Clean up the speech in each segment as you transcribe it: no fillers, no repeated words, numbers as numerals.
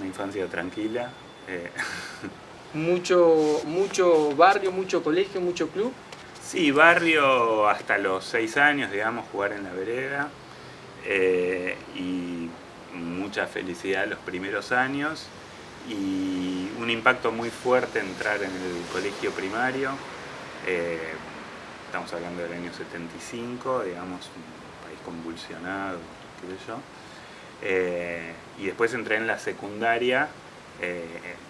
una infancia tranquila. Mucho barrio, mucho colegio, mucho club. Sí, barrio hasta los 6 años, digamos, jugar en la vereda. Y mucha felicidad los primeros años. Y un impacto muy fuerte entrar en el colegio primario. Estamos hablando del año 75, digamos, un país convulsionado, qué sé yo. Y después entré en la secundaria.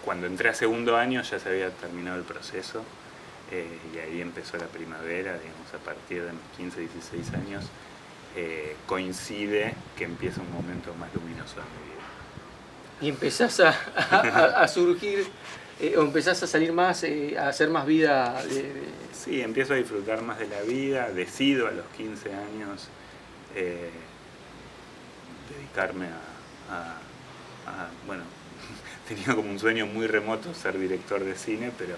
Cuando entré a segundo año ya se había terminado el proceso, y ahí empezó la primavera, digamos, a partir de mis 15, 16 años, coincide que empieza un momento más luminoso de mi vida. Y empezás a surgir, o empezás a salir más, a hacer más vida. Sí, empiezo a disfrutar más de la vida, decido a los 15 años dedicarme bueno, tenía como un sueño muy remoto ser director de cine, pero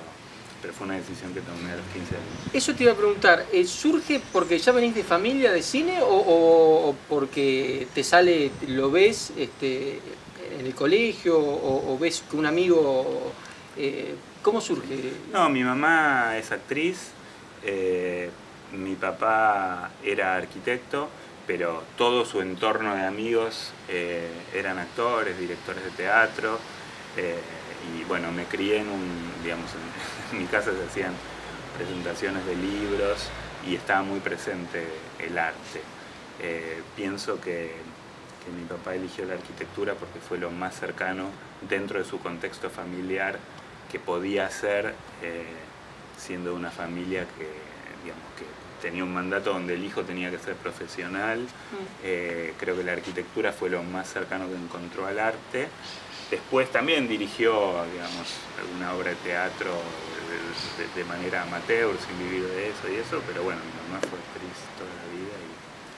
fue una decisión que tomé a los 15 años. Eso te iba a preguntar, ¿surge porque ya venís de familia de cine o porque te sale, lo ves en el colegio o ves que un amigo... ¿Cómo surge? No, mi mamá es actriz, mi papá era arquitecto, pero todo su entorno de amigos eran actores, directores de teatro, y bueno, me crié digamos, en mi casa se hacían presentaciones de libros y estaba muy presente el arte. Pienso que mi papá eligió la arquitectura porque fue lo más cercano dentro de su contexto familiar que podía hacer, siendo una familia que, digamos, que tenía un mandato donde el hijo tenía que ser profesional. Creo que la arquitectura fue lo más cercano que encontró al arte. Después también dirigió, digamos, alguna obra de teatro de manera amateur, sin vivir de eso y eso, pero bueno, mi mamá fue actriz toda la vida.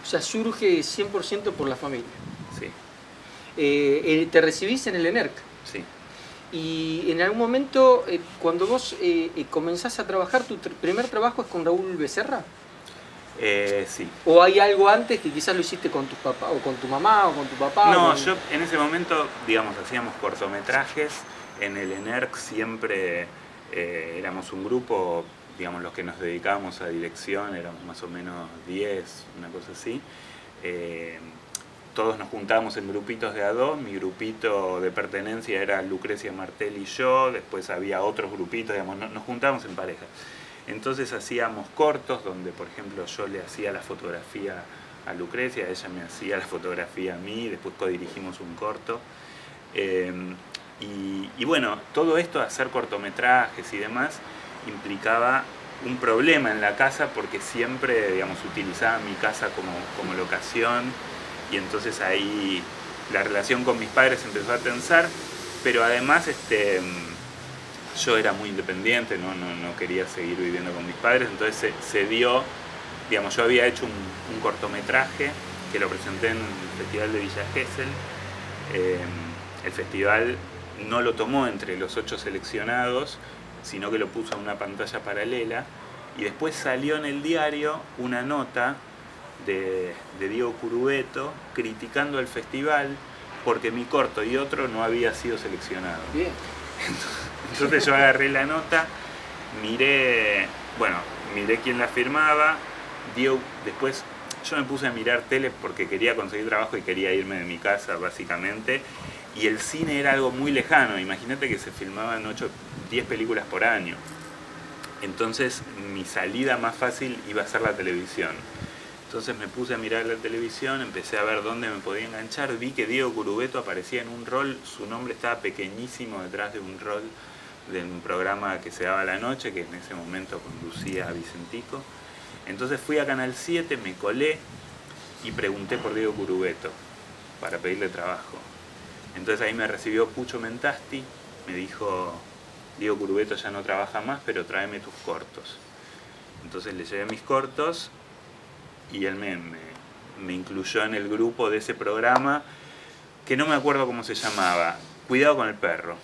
O sea, surge 100% por la familia. Sí. ¿Te recibís en el ENERC? Sí. Y en algún momento, cuando vos comenzás a trabajar, ¿tu primer trabajo es con Raúl Becerra? Sí. ¿O hay algo antes que quizás lo hiciste con tus papás, o con tu mamá, o con tu papá? No, yo en ese momento, digamos, hacíamos cortometrajes. En el ENERC siempre éramos un grupo, digamos, los que nos dedicábamos a dirección, éramos más o menos 10, una cosa así. Todos nos juntábamos en grupitos de a dos. Mi grupito de pertenencia era Lucrecia Martel y yo, después había otros grupitos, digamos, nos juntábamos en pareja. Entonces hacíamos cortos donde, por ejemplo, yo le hacía la fotografía a Lucrecia, ella me hacía la fotografía a mí, después codirigimos un corto. Y bueno, todo esto, hacer cortometrajes y demás, implicaba un problema en la casa porque siempre, digamos, utilizaba mi casa como locación, y entonces ahí la relación con mis padres empezó a tensar, pero además yo era muy independiente, no quería seguir viviendo con mis padres, entonces se dio, digamos, yo había hecho un cortometraje que lo presenté en el Festival de Villa Gesell. El festival no lo tomó entre los 8 seleccionados, sino que lo puso en una pantalla paralela, y después salió en el diario una nota de Diego Curubeto criticando el festival porque mi corto y otro no había sido seleccionado. Bien. Entonces yo agarré la nota, miré quién la firmaba. Diego, después yo me puse a mirar tele porque quería conseguir trabajo y quería irme de mi casa básicamente, y el cine era algo muy lejano. Imagínate que se filmaban 10 películas por año, entonces mi salida más fácil iba a ser la televisión. Entonces me puse a mirar la televisión, empecé a ver dónde me podía enganchar, vi que Diego Curubeto aparecía en un rol, su nombre estaba pequeñísimo detrás de un rol de un programa que se daba a la noche, que en ese momento conducía a Vicentico. Entonces fui a Canal 7, me colé y pregunté por Diego Curubeto para pedirle trabajo. Entonces ahí me recibió Pucho Mentasti, me dijo: Diego Curubeto ya no trabaja más, pero tráeme tus cortos. Entonces le llevé mis cortos y él me incluyó en el grupo de ese programa, que no me acuerdo cómo se llamaba, Cuidado con el perro.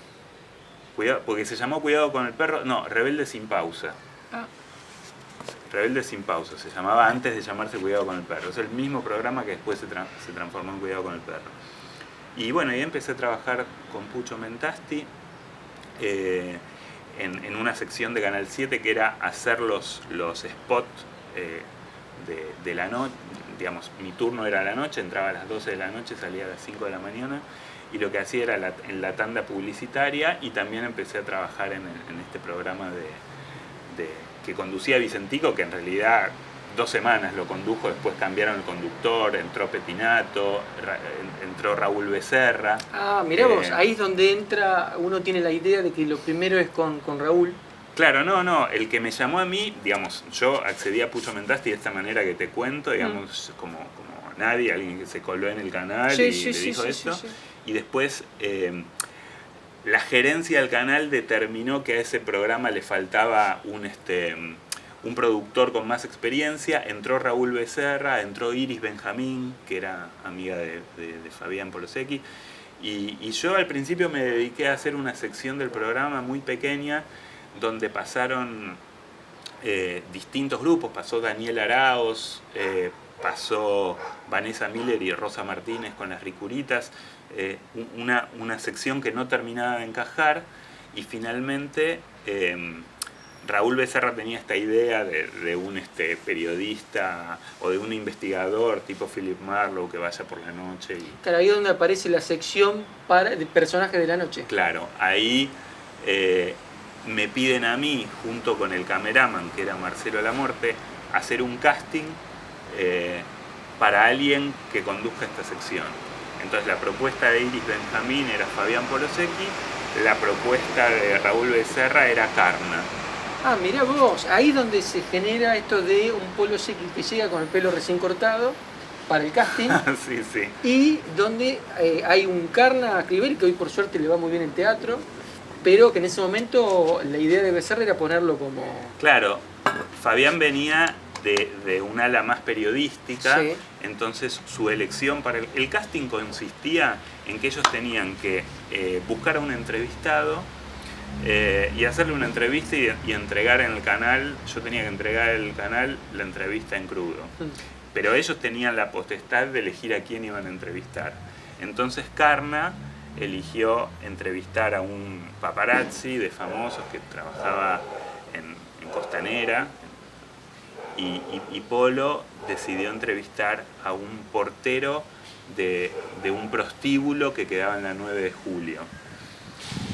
Porque se llamó Cuidado con el perro, no, Rebelde sin pausa. Rebelde sin pausa, se llamaba antes de llamarse Cuidado con el perro. Es el mismo programa que después se transformó en Cuidado con el perro. Y bueno, ahí empecé a trabajar con Pucho Mentasti en una sección de Canal 7 que era hacer los spots de la noche. Digamos, mi turno era a la noche, entraba a las 12 de la noche, salía a las 5 de la mañana, y lo que hacía era en la tanda publicitaria, y también empecé a trabajar en este programa que conducía Vicentico, que en realidad 2 semanas lo condujo, después cambiaron el conductor, entró Pepinato, entró Raúl Becerra. Ah, mirá vos, ahí es donde entra, uno tiene la idea de que lo primero es con Raúl. Claro, no, el que me llamó a mí, digamos, yo accedí a Pucho Mentasti de esta manera que te cuento, digamos, como nadie, alguien que se coló en el canal y le dijo esto. Y después la gerencia del canal determinó que a ese programa le faltaba un productor con más experiencia. Entró Raúl Becerra, entró Iris Benjamín, que era amiga de Fabián Polosecchi, y yo al principio me dediqué a hacer una sección del programa muy pequeña, donde pasaron distintos grupos. Pasó Daniel Araos, pasó Vanessa Miller y Rosa Martínez con las Ricuritas, una sección que no terminaba de encajar, y finalmente Raúl Becerra tenía esta idea de un periodista o de un investigador tipo Philip Marlowe que vaya por la noche. Claro, ahí es donde aparece la sección de personajes de la noche. Claro, ahí me piden a mí, junto con el cameraman, que era Marcelo Lamorte, hacer un casting para alguien que conduzca esta sección. Entonces la propuesta de Iris Benjamín era Fabián Polosecchi, la propuesta de Raúl Becerra era Carna. Ah, mirá vos, ahí es donde se genera esto de un Polosecchi que llega con el pelo recién cortado para el casting. Sí, sí. Y donde hay un Carna Clivel, que hoy por suerte le va muy bien en teatro, pero que en ese momento la idea de Becerra era ponerlo como... Claro, Fabián venía de un ala más periodística, sí. Entonces su elección para el casting consistía en que ellos tenían que buscar a un entrevistado y hacerle una entrevista y entregar en el canal. Yo tenía que entregar en el canal la entrevista en crudo, pero ellos tenían la potestad de elegir a quién iban a entrevistar. Entonces Carna eligió entrevistar a un paparazzi de famosos que trabajaba en Costanera, y Polo decidió entrevistar a un portero de un prostíbulo que quedaba en la 9 de julio.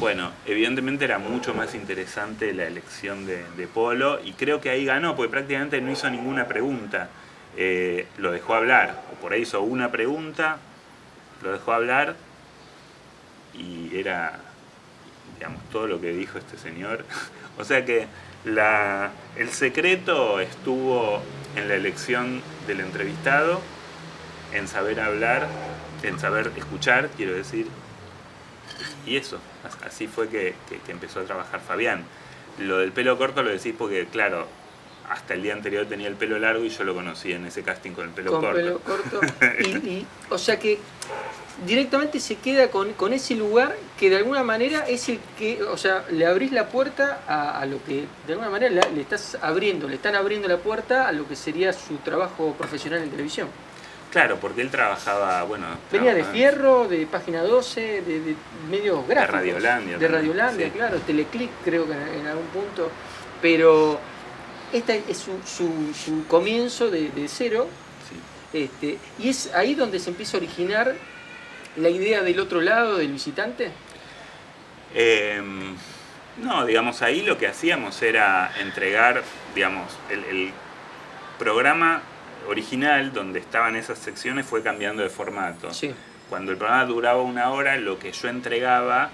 Bueno, evidentemente era mucho más interesante la elección de Polo, y creo que ahí ganó, porque prácticamente no hizo ninguna pregunta. Lo dejó hablar, o por ahí hizo una pregunta, lo dejó hablar, y era, digamos, todo lo que dijo este señor. O sea que el secreto estuvo en la elección del entrevistado, en saber hablar, en saber escuchar, quiero decir. Y eso, así fue que empezó a trabajar Fabián. Lo del pelo corto lo decís porque, claro, hasta el día anterior tenía el pelo largo y yo lo conocí en ese casting con el pelo corto. Con pelo corto. O sea que directamente se queda con ese lugar que de alguna manera es el que, o sea, le abrís la puerta a lo que de alguna manera le están abriendo la puerta a lo que sería su trabajo profesional en televisión. Claro, porque él trabajaba, bueno... Venía de Fierro, de Página 12, de medios gráficos. De Radiolandia. De Radiolandia, sí. Claro, Teleclick creo que en algún punto. Pero este es su comienzo de cero. Sí. Y es ahí donde se empieza a originar la idea del otro lado, del visitante. No, digamos, ahí lo que hacíamos era entregar, digamos, el programa original, donde estaban esas secciones, fue cambiando de formato. Sí. Cuando el programa duraba 1 hora, lo que yo entregaba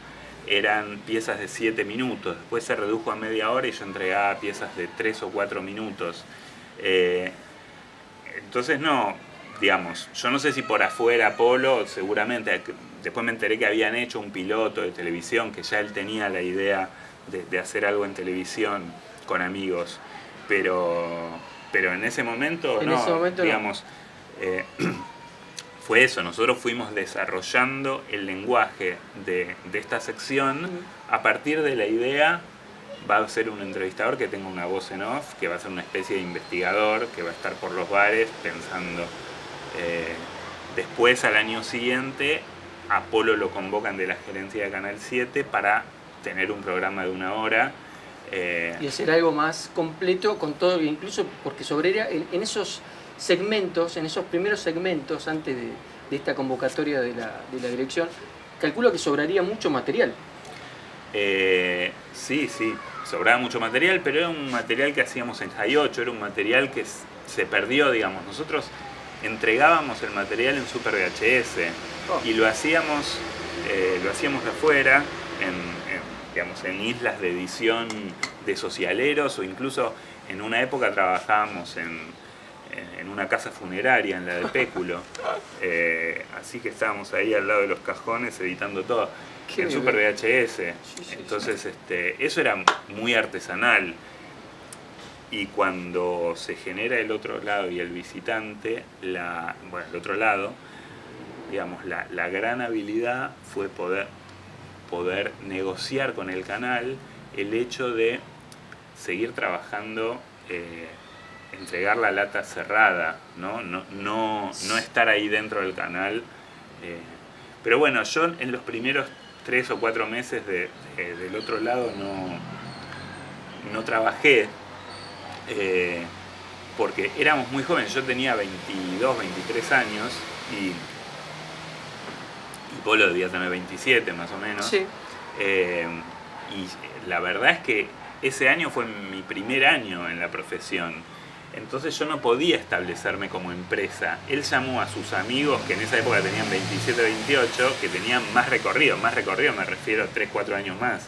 eran piezas de 7 minutos. Después se redujo a media hora y yo entregaba piezas de 3 o 4 minutos. Entonces no, digamos, yo no sé si por afuera Polo, seguramente, después me enteré que habían hecho un piloto de televisión, que ya él tenía la idea de hacer algo en televisión con amigos, pero en ese momento digamos, fue eso, nosotros fuimos desarrollando el lenguaje de esta sección a partir de la idea. Va a ser un entrevistador que tenga una voz en off, que va a ser una especie de investigador, que va a estar por los bares pensando. Después, al año siguiente, a Polo lo convocan de la gerencia de Canal 7 para tener un programa de 1 hora. Y hacer algo más completo con todo, incluso porque sobraría en esos segmentos, en esos primeros segmentos antes de esta convocatoria de la dirección, calculo que sobraría mucho material. Sí, sobraba mucho material, pero era un material que hacíamos en High 8, era un material que se perdió, digamos. Nosotros entregábamos el material en Super VHS y lo hacíamos afuera, digamos, en islas de edición de socialeros, o incluso en una época trabajábamos en una casa funeraria, en la de Péculo. Así que estábamos ahí al lado de los cajones editando todo. En Super VHS. Entonces, eso era muy artesanal. Y cuando se genera el otro lado y el visitante, el otro lado, digamos, la gran habilidad fue poder negociar con el canal el hecho de seguir trabajando, entregar la lata cerrada, no estar ahí dentro del canal. Pero bueno, yo en los primeros 3 o 4 meses del otro lado no trabajé, porque éramos muy jóvenes. Yo tenía 22, 23 años y Polo debía tener 27 más o menos. Sí. Y la verdad es que ese año fue mi primer año en la profesión. Entonces yo no podía establecerme como empresa. Él llamó a sus amigos, que en esa época tenían 27, 28, que tenían más recorrido me refiero a 3, 4 años más.